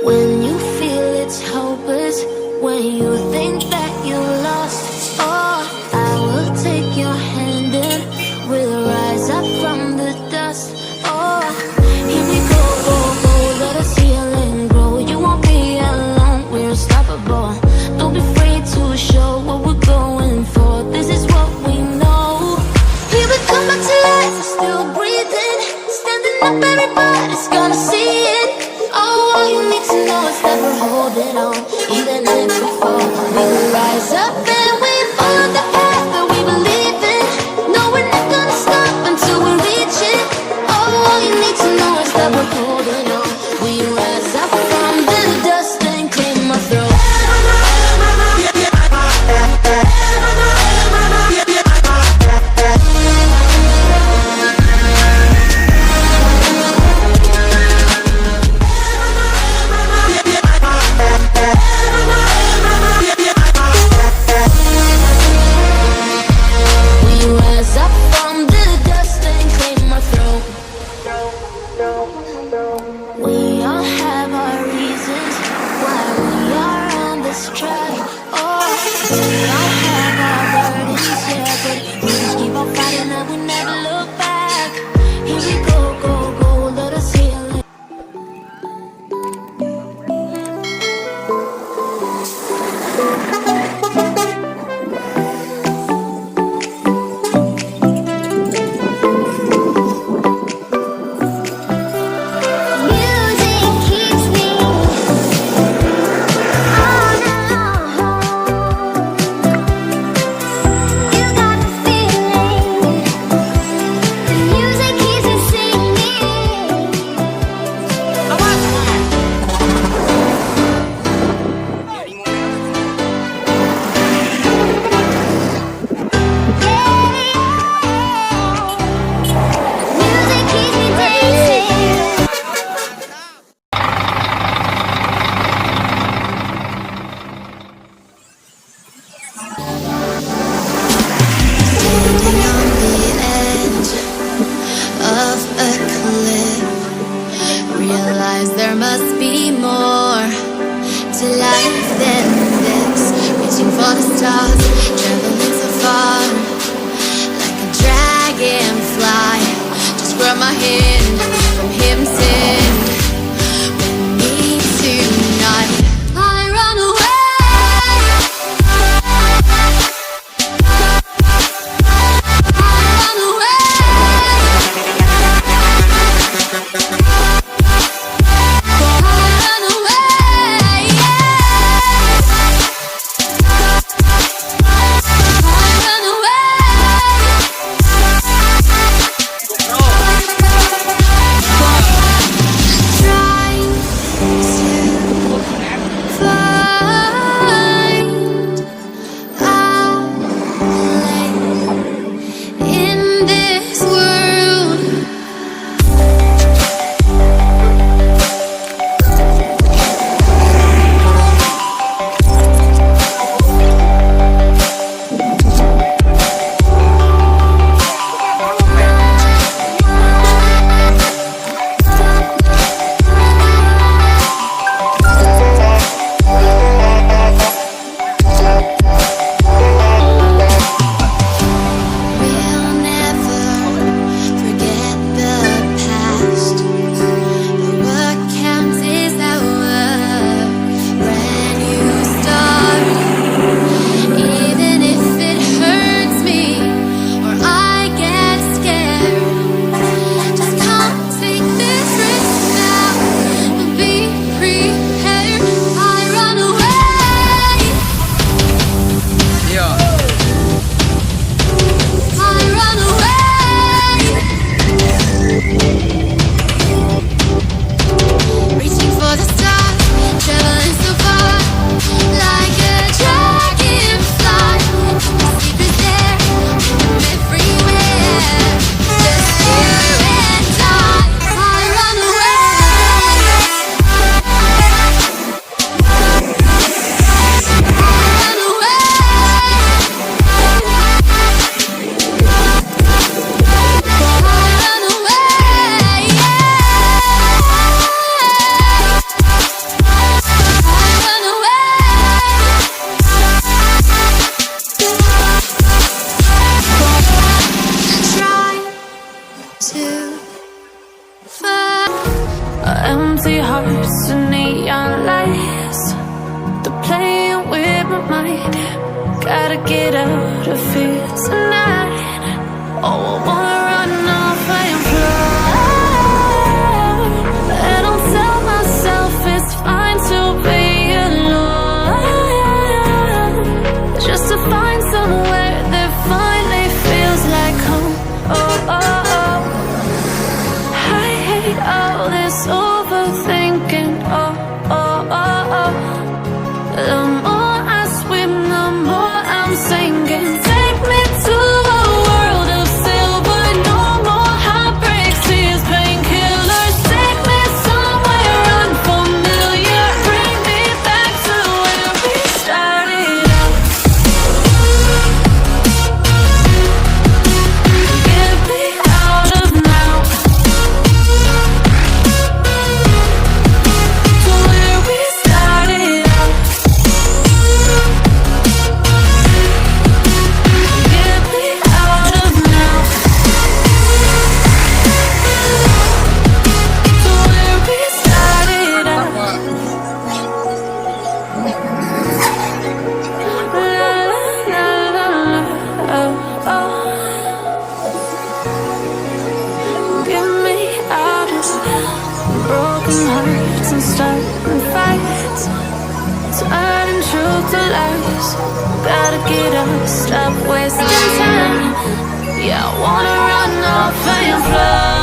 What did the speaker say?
When you feel it's hopeless, when you think that you're lost, oh, I will take your hand and we'll rise up from the dust. Oh, here we go, go, go, let us heal and grow. You won't be alone, we're unstoppable. Don't be afraid to show what we're going for. This is what we know. Here we come back to life, we're still breathing. Standing up, everybody's gonna see it. Oh, all you need to know is that we're holding on. Even if we fall, we will rise up and we follow the path that we believe in. No, we're not gonna stop until we reach it. Oh, all you need to know is that we're holding on. We rise up from the dust and clean my throat. streets and neon lights, they're playing with my mind. Gotta get out of here tonight. Oh, I wanna run off and fly. And I'll tell myself it's fine to be alone, just to find somewhere that finally feels like home. Oh, oh, oh. I hate all this overthinking. Oh, oh, oh, oh. The more I swim, the more I'm sinking. Take me to a world of silver. No more heartbreaks, tears, painkillers. Take me somewhere unfamiliar. Bring me back to where we started out. Get me out of now, to where we started out. Get me out of now, to where we started out. La la la la, oh oh. Get me out of broken hearts and starting fights, turning truth to lies. Gotta get up, stop wasting time. Yeah, I wanna run off and fly.